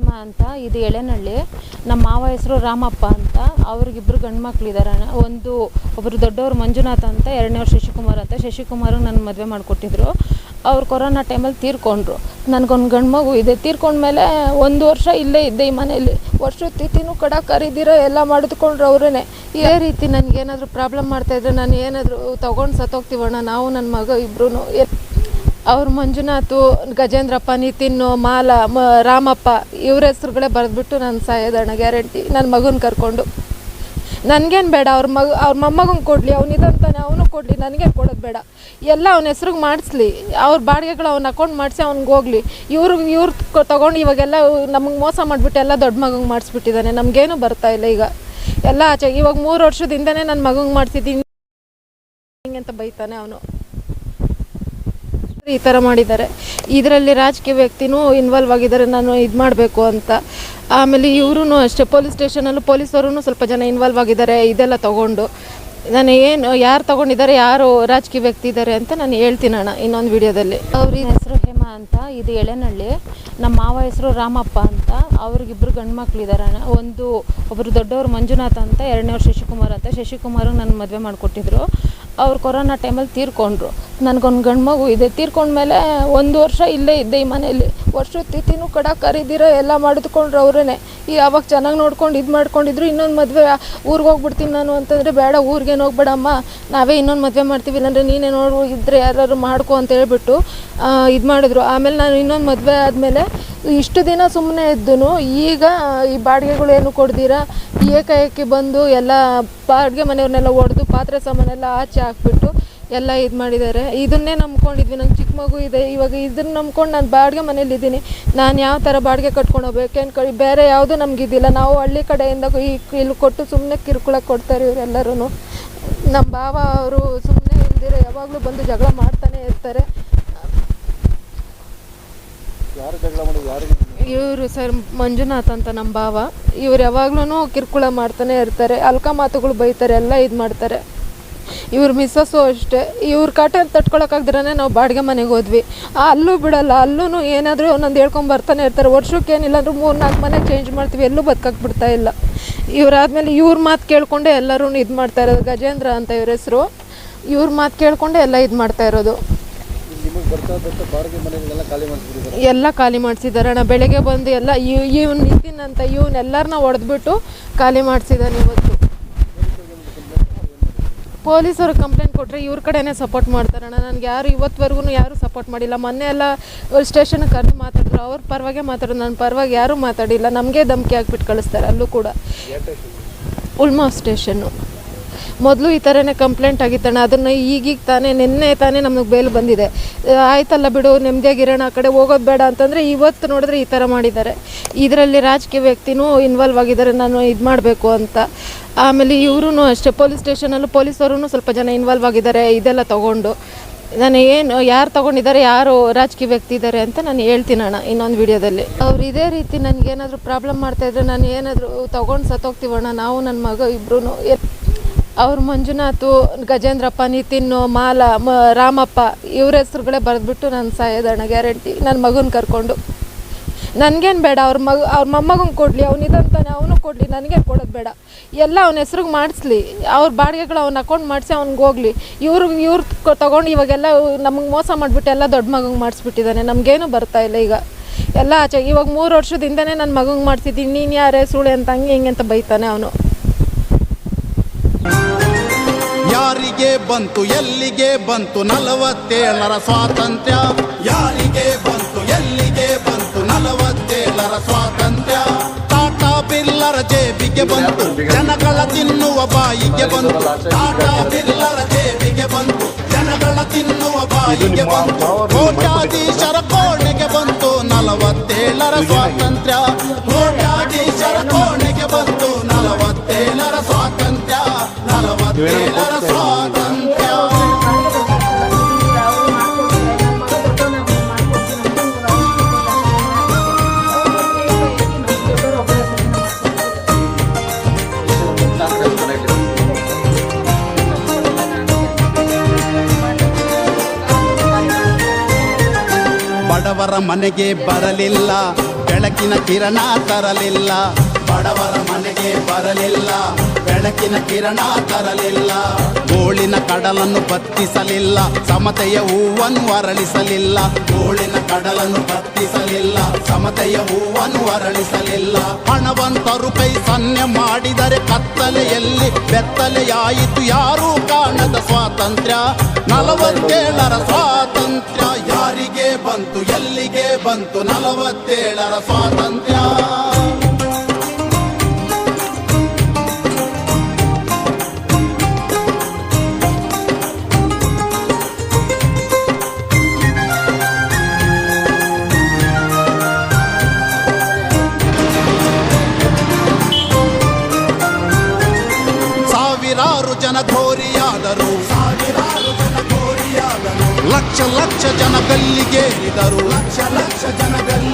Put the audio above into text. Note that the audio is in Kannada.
ಹೇಮಾ ಅಂತ, ಇದು ಎಳೆನಹಳ್ಳಿ. ನಮ್ಮ ಮಾವ ಹೆಸರು ರಾಮಪ್ಪ ಅಂತ. ಅವ್ರಿಗಿಬ್ರು ಗಂಡು ಮಕ್ಳಿದ್ದಾರೆ. ಒಬ್ಬರು ದೊಡ್ಡವರು ಮಂಜುನಾಥ್ ಅಂತ, ಎರಡನೇವ್ರು ಶಶಿಕುಮಾರ್ ಅಂತ. ಶಶಿಕುಮಾರಿಗೆ ನನ್ನ ಮದುವೆ ಮಾಡಿಕೊಟ್ಟಿದ್ರು. ಅವ್ರು ಕೊರೋನಾ ಟೈಮಲ್ಲಿ ತೀರ್ಕೊಂಡ್ರು. ನನಗೊಂದು ಗಂಡು ಮಗು ಇದೆ. ತೀರ್ಕೊಂಡ್ಮೇಲೆ 1 ವರ್ಷ ಇಲ್ಲೇ ಇದ್ದೆ ಈ ಮನೆಯಲ್ಲಿ. ವರ್ಷದ ತಿಥಿನೂ ಕರೀದಿರೋ ಎಲ್ಲ ಮಾಡಿದ್ಕೊಂಡ್ರು ಅವರೇ. ಇದೇ ರೀತಿ ನನಗೇನಾದರೂ ಪ್ರಾಬ್ಲಮ್ ಮಾಡ್ತಾಯಿದ್ರೆ, ನಾನು ಏನಾದರೂ ತೊಗೊಂಡು ಸತ್ತೋಗ್ತೀವಣ್ಣ ನಾವು ನನ್ನ ಮಗ ಇಬ್ಬರೂ. ಅವ್ರು ಮಂಜುನಾಥು, ಗಜೇಂದ್ರಪ್ಪ, ನಿತಿನ್, ಮಾಲಾ, ರಾಮಪ್ಪ ಇವ್ರ ಹೆಸ್ರುಗಳೇ ಬರೆದ್ಬಿಟ್ಟು ನಾನು ಸಾಯೋದಣ್ಣ ಗ್ಯಾರಂಟಿ. ನನ್ನ ಮಗನ ಕರ್ಕೊಂಡು ನನಗೇನು ಬೇಡ, ಅವ್ರ ಮೊಮ್ಮಗಂಗೆ ಕೊಡಲಿ, ಅವನಿದಂತಾನೆ ಅವನು ಕೊಡಲಿ, ನನಗೇನು ಕೊಡೋದು ಬೇಡ. ಎಲ್ಲ ಅವನ ಹೆಸ್ರಿಗೆ ಮಾಡಿಸ್ಲಿ, ಅವ್ರ ಬಾಡಿಗೆಗಳು ಅವ್ನ ಅಕೌಂಟ್ ಮಾಡಿಸಿ ಅವ್ನಿಗೆ ಹೋಗಲಿ. ಇವ್ರು ತೊಗೊಂಡು ಇವಾಗೆಲ್ಲ ನಮಗೆ ಮೋಸ ಮಾಡಿಬಿಟ್ಟು ಎಲ್ಲ ದೊಡ್ಡ ಮಗಂಗೆ ಮಾಡಿಸ್ಬಿಟ್ಟಿದ್ದಾನೆ. ನಮಗೇನು ಬರ್ತಾ ಇಲ್ಲ ಈಗ ಎಲ್ಲ ಆಚೆ. ಇವಾಗ 3 ವರ್ಷದಿಂದನೇ ನನ್ನ ಮಗಂಗೆ ಮಾಡಿಸಿದ್ದೀನಿ ಅಂತ ಬೈತಾನೆ ಅವನು. ಈ ಥರ ಮಾಡಿದ್ದಾರೆ. ಇದರಲ್ಲಿ ರಾಜಕೀಯ ವ್ಯಕ್ತಿನೂ ಇನ್ವಾಲ್ವ್ ಆಗಿದ್ದಾರೆ, ನಾನು ಇದು ಮಾಡಬೇಕು ಅಂತ. ಆಮೇಲೆ ಇವರು ಅಷ್ಟೇ, ಪೊಲೀಸ್ ಸ್ಟೇಷನಲ್ಲೂ ಪೊಲೀಸವರು ಸ್ವಲ್ಪ ಜನ ಇನ್ವಾಲ್ವ್ ಆಗಿದ್ದಾರೆ ಇದೆಲ್ಲ ತೊಗೊಂಡು. ನಾನು ಯಾರು ತೊಗೊಂಡಿದ್ದಾರೆ, ಯಾರು ರಾಜಕೀಯ ವ್ಯಕ್ತಿ ಇದ್ದಾರೆ ಅಂತ ನಾನು ಹೇಳ್ತೀನಿ ಅಣ್ಣ ಇನ್ನೊಂದು ವಿಡಿಯೋದಲ್ಲಿ. ಅವ್ರ ಹೆಸರು ಹೇಮಾ ಅಂತ, ಇದು ಎಳೆನಹಳ್ಳಿ. ನಮ್ಮ ಮಾವ ಹೆಸರು ರಾಮಪ್ಪ ಅಂತ. ಅವ್ರಿಗಿಬ್ರು ಗಂಡು ಮಕ್ಳಿದ್ದಾರೆ. ಒಬ್ಬರು ದೊಡ್ಡವರು ಮಂಜುನಾಥ್ ಅಂತ, ಎರಡನೇವ್ರು ಶಶಿಕುಮಾರ್ ಅಂತ. ಶಶಿಕುಮಾರಿಗೆ ನನ್ನ ಮದುವೆ ಮಾಡಿಕೊಟ್ಟಿದ್ರು. ಅವ್ರು ಕೊರೋನಾ ಟೈಮಲ್ಲಿ ತೀರ್ಕೊಂಡ್ರು. ನನಗೊಂದು ಗಂಡು ಮಗು ಇದೆ. ತೀರ್ಕೊಂಡ್ಮೇಲೆ 1 ವರ್ಷ ಇಲ್ಲೇ ಇದ್ದೆ ಈ ಮನೆಯಲ್ಲಿ. ವರ್ಷದ ತಿಥಿನೂ ಕರೀದಿರೋ ಎಲ್ಲ ಮಾಡಿದ್ಕೊಂಡ್ರು ಅವರೇ. ಅವಾಗ ಚೆನ್ನಾಗಿ ನೋಡ್ಕೊಂಡು ಇದು ಮಾಡ್ಕೊಂಡಿದ್ರು. ಇನ್ನೊಂದು ಮದುವೆ ಊರಿಗೆ ಹೋಗ್ಬಿಡ್ತೀನಿ ನಾನು ಅಂತಂದರೆ, ಬೇಡ ಊರಿಗೇನು ಹೋಗ್ಬೇಡಮ್ಮ, ನಾವೇ ಇನ್ನೊಂದು ಮದುವೆ ಮಾಡ್ತೀವಿ, ಇಲ್ಲಾಂದರೆ ನೀನೇ ನೋಡು ಇದ್ದರೆ ಯಾರು ಮಾಡ್ಕೊ ಅಂತ ಹೇಳ್ಬಿಟ್ಟು ಇದು ಮಾಡಿದ್ರು. ಆಮೇಲೆ ನಾನು ಇನ್ನೊಂದು ಮದುವೆ ಆದಮೇಲೆ ಇಷ್ಟು ದಿನ ಸುಮ್ಮನೆ ಇದ್ದನು. ಈಗ ಈ ಬಾಡಿಗೆಗಳೇನು ಕೊಡ್ದಿರಾ ಏಕಾಏಕಿ ಬಂದು ಎಲ್ಲ ಬಾಡಿಗೆ ಮನೆಯವ್ರನ್ನೆಲ್ಲ ಹೊಡೆದು ಪಾತ್ರೆ ಸಾಮಾನೆಲ್ಲ ಆಚೆ ಹಾಕ್ಬಿಟ್ಟು ಎಲ್ಲ ಇದು ಮಾಡಿದ್ದಾರೆ. ಇದನ್ನೇ ನಂಬ್ಕೊಂಡಿದ್ವಿ. ನಂಗೆ ಚಿಕ್ಕ ಮಗು ಇದೆ. ಇವಾಗ ಇದನ್ನು ನಂಬ್ಕೊಂಡು ನಾನು ಬಾಡಿಗೆ ಮನೇಲಿದ್ದೀನಿ. ನಾನು ಯಾವ ಥರ ಬಾಡಿಗೆ ಕಟ್ಕೊಂಡು ಹೋಗ್ಬೇಕೇನು ಬೇರೆ ಯಾವುದೂ ನಮಗಿದ್ದಿಲ್ಲ. ನಾವು ಹಳ್ಳಿ ಕಡೆಯಿಂದ ಇಲ್ಲಿ ಕೊಟ್ಟು ಸುಮ್ಮನೆ ಕಿರುಕುಳಕ್ಕೆ ಕೊಡ್ತಾರೆ ಇವರೆಲ್ಲರೂ. ನಮ್ಮ ಭಾವ ಅವರು ಸುಮ್ಮನೆ ಇಲ್ದಿರ ಯಾವಾಗಲೂ ಬಂದು ಜಗಳ ಮಾಡ್ತಾನೆ ಇರ್ತಾರೆ. ಇವರು ಸರ್ ಮಂಜುನಾಥ್ ಅಂತ ನಮ್ಮ ಭಾವ. ಇವ್ರು ಯಾವಾಗ್ಲೂ ಕಿರುಕುಳ ಮಾಡ್ತಾನೆ ಇರ್ತಾರೆ, ಅಲ್ಕ ಮಾತುಗಳು ಬೈತಾರೆ, ಎಲ್ಲ ಇದು ಮಾಡ್ತಾರೆ. ಇವ್ರ ಮಿಸ್ಸಸ್ಸು ಅಷ್ಟೇ. ಇವ್ರ ಕಾಟ ತಟ್ಕೊಳಕ್ಕಾಗ್ದಿರೇ ನಾವು ಬಾಡಿಗೆ ಮನೆಗೆ ಹೋದ್ವಿ. ಅಲ್ಲೂ ಬಿಡಲ್ಲ, ಅಲ್ಲೂ ಏನಾದರೂ ಒಂದೊಂದು ಹೇಳ್ಕೊಂಡು ಬರ್ತಾನೆ ಇರ್ತಾರೆ. ವರ್ಷಕ್ಕೆ ಏನಿಲ್ಲ ಅಂದರೂ 3-4 ಮನೆ ಚೇಂಜ್ ಮಾಡ್ತೀವಿ, ಎಲ್ಲೂ ಬದುಕಕ್ಕೆ ಬಿಡ್ತಾ ಇಲ್ಲ. ಇವರಾದ್ಮೇಲೆ ಇವ್ರ ಮಾತು ಕೇಳ್ಕೊಂಡೆ ಎಲ್ಲರೂ ಇದು ಮಾಡ್ತಾ ಇರೋದು. ಗಜೇಂದ್ರ ಅಂತ ಇವ್ರ ಹೆಸರು. ಇವ್ರ ಮಾತು ಕೇಳ್ಕೊಂಡೆ ಎಲ್ಲ ಇದು ಮಾಡ್ತಾ ಇರೋದು. ಎಲ್ಲ ಖಾಲಿ ಮಾಡಿಸಿದ್ದಾರೆ ಅಣ್ಣ. ಬೆಳಗ್ಗೆ ಬಂದು ಎಲ್ಲ ಇವ್ನು ನಿತಿನ್ ಅಂತ ಇವನ್ನೆಲ್ಲರನ್ನ ಹೊಡೆದ್ಬಿಟ್ಟು ಖಾಲಿ ಮಾಡಿಸಿದ್ದಾನೆ. ಇವತ್ತು ಪೊಲೀಸವ್ರಿಗೆ ಕಂಪ್ಲೇಂಟ್ ಕೊಟ್ಟರೆ ಇವ್ರ ಕಡೆನೇ ಸಪೋರ್ಟ್ ಮಾಡ್ತಾರಣ್ಣ. ನನಗೆ ಯಾರು ಇವತ್ತುವರೆಗೂ ಯಾರೂ ಸಪೋರ್ಟ್ ಮಾಡಿಲ್ಲ. ಮೊನ್ನೆ ಎಲ್ಲ ಸ್ಟೇಷನ್ಗೆ ಕರೆದು ಮಾತಾಡಿದ್ರು, ಅವ್ರ ಪರವಾಗೇ ಮಾತಾಡೋದು, ನನ್ನ ಪರವಾಗಿ ಯಾರೂ ಮಾತಾಡಿಲ್ಲ. ನಮಗೆ ಧಮಕಿ ಹಾಕ್ಬಿಟ್ಟು ಕಳಿಸ್ತಾರೆ. ಅಲ್ಲೂ ಕೂಡ ಉಲ್ಮಾ ಸ್ಟೇಷನ್ನು. ಮೊದಲು ಈ ಥರನೇ ಕಂಪ್ಲೇಂಟ್ ಆಗಿತ್ತಣ್ಣ. ಅದನ್ನು ಈಗೀಗ ನಿನ್ನೆ ತಾನೇ ನಮಗೆ ಬೇಲ್ ಬಂದಿದೆ. ಆಯ್ತಲ್ಲ ಬಿಡು, ನೆಮ್ಮದಿಯಾಗಿರೋಣ, ಆ ಕಡೆ ಹೋಗೋದು ಬೇಡ ಅಂತಂದರೆ ಇವತ್ತು ನೋಡಿದ್ರೆ ಈ ಥರ ಮಾಡಿದ್ದಾರೆ. ಇದರಲ್ಲಿ ರಾಜಕೀಯ ವ್ಯಕ್ತಿನೂ ಇನ್ವಾಲ್ವ್ ಆಗಿದ್ದಾರೆ, ನಾನು ಇದು ಮಾಡಬೇಕು ಅಂತ. ಆಮೇಲೆ ಇವರು ಅಷ್ಟೇ, ಪೊಲೀಸ್ ಸ್ಟೇಷನಲ್ಲೂ ಪೊಲೀಸವರು ಸ್ವಲ್ಪ ಜನ ಇನ್ವಾಲ್ವ್ ಆಗಿದ್ದಾರೆ ಇದೆಲ್ಲ ತೊಗೊಂಡು. ನಾನು ಯಾರು ತೊಗೊಂಡಿದ್ದಾರೆ, ಯಾರು ರಾಜಕೀಯ ವ್ಯಕ್ತಿ ಇದ್ದಾರೆ ಅಂತ ನಾನು ಹೇಳ್ತೀನಿ ಅಣ್ಣ ಇನ್ನೊಂದು ವಿಡಿಯೋದಲ್ಲಿ. ಅವ್ರು ಇದೇ ರೀತಿ ನನಗೇನಾದರೂ ಪ್ರಾಬ್ಲಮ್ ಮಾಡ್ತಾಯಿದ್ರೆ, ನಾನು ಏನಾದರೂ ತೊಗೊಂಡು ಸತ್ತೋಗ್ತೀವಣ್ಣ ನಾವು ನನ್ನ ಮಗ ಇಬ್ಬರೂ. ಅವ್ರು ಮಂಜುನಾಥು, ಗಜೇಂದ್ರಪ್ಪ, ನಿತಿನ್, ಮಾಲಾ, ರಾಮಪ್ಪ ಇವ್ರ ಹೆಸ್ರುಗಳೇ ಬರೆದ್ಬಿಟ್ಟು ನಾನು ಸಾಯೋದಣ್ಣ ಗ್ಯಾರಂಟಿ. ನನ್ನ ಮಗನ ಕರ್ಕೊಂಡು ನನಗೇನು ಬೇಡ, ಅವ್ರ ಮೊಮ್ಮಗಂಗೆ ಕೊಡಲಿ, ಅವನಿದಂತಾನೆ ಅವನು ಕೊಡಲಿ, ನನಗೇನು ಕೊಡೋದು ಬೇಡ. ಎಲ್ಲ ಅವನ ಹೆಸ್ರಿಗೆ ಮಾಡಿಸ್ಲಿ, ಅವ್ರ ಬಾಡಿಗೆಗಳು ಅವ್ನ ಅಕೌಂಟ್ ಮಾಡಿಸಿ ಅವ್ನಿಗೆ ಹೋಗಲಿ. ಇವ್ರು ತೊಗೊಂಡು ಇವಾಗೆಲ್ಲ ನಮಗೆ ಮೋಸ ಮಾಡಿಬಿಟ್ಟು ಎಲ್ಲ ದೊಡ್ಡ ಮಗಂಗೆ ಮಾಡಿಸ್ಬಿಟ್ಟಿದ್ದಾನೆ. ನಮಗೇನು ಬರ್ತಾ ಇಲ್ಲ ಈಗ ಎಲ್ಲ ಆಚೆ. ಇವಾಗ 3 ವರ್ಷದಿಂದನೇ ನನ್ನ ಮಗಂಗೆ ಮಾಡಿಸಿದ್ದೀನಿ, ನೀನು ಯಾರೇ ಸುಳೆ ಅಂತ ಹಿಂಗೆ ಅಂತ ಬೈತಾನೆ ಅವನು. ಯಾರಿಗೆ ಬಂತು ಎಲ್ಲಿಗೆ ಬಂತು 47ರ ಸ್ವಾತಂತ್ರ್ಯ? ಯಾರಿಗೆ ಬಂತು ಎಲ್ಲಿಗೆ ಬಂತು 47ರ ಸ್ವಾತಂತ್ರ್ಯ? ಟಾಟಾ ಬಿರ್ಲರ ಜೇಬಿಗೆ ಬಂತು, ಜನಗಳ ತಿನ್ನುವ ಬಾಯಿಗೆ ಬಂತು. ಟಾಟಾ ಬಿರ್ಲರ ಜೇಬಿಗೆ ಬಂತು, ಜನಗಳ ತಿನ್ನುವ ಬಾಯಿಗೆ ಬಂತು. ಕೋಟ್ಯಾಧೀಶರ ಕೋಣೆಗೆ ಬಂತು 47ರ ಸ್ವಾತಂತ್ರ್ಯ. ಕೋಟ್ಯಾಧೀಶರ ಕೋಣೆಗೆ ಬಂತು 47ರ ಸ್ವಾತಂತ್ರ್ಯ. 47ರ ಸ್ವಾತಂತ್ರ್ಯ. ಬಡವರ ಮನೆಗೆ ಬರಲಿಲ್ಲ, ಬೆಳಕಿನ ಕಿರಣ ತರಲಿಲ್ಲ, ಬಡವರ ಮನೆಗೆ ಬರಲಿಲ್ಲ, ಬೆಳಕಿನ ಕಿರಣ ತರಲಿಲ್ಲ. ಗೋಳಿನ ಕಡಲನ್ನು ಬತ್ತಿಸಲಿಲ್ಲ, ಸಮತೆಯ ಹೂವನ್ನು ಅರಳಿಸಲಿಲ್ಲ. ಗೋಳಿನ ಕಡಲನ್ನು ಬತ್ತಿಸಲಿಲ್ಲ, ಸಮತೆಯ ಹೂವನ್ನು ಅರಳಿಸಲಿಲ್ಲ. ಹಣವಂತರು ಕೈ ಸನ್ನೆ ಮಾಡಿದರೆ ಕತ್ತಲೆಯಲ್ಲಿ ಬೆತ್ತಲೆಯಾಯಿತು ಯಾರೂ ಕಾಣದ ಸ್ವಾತಂತ್ರ್ಯ. 47ರ ಸ್ವಾತಂತ್ರ್ಯ ಯಾರಿಗೆ ಬಂತು, ಎಲ್ಲಿಗೆ ಬಂತು 47ರ ಸ್ವಾತಂತ್ರ್ಯ. ಸಾವಿರಾರು ಜನ ಘೋರಿಯಾದರು, ಲಕ್ಷ ಲಕ್ಷ ಜನ ಗಲ್ಲಿಗೇರಿದರು, ಲಕ್ಷ ಲಕ್ಷ ಜನ ಗಲ್ಲಿ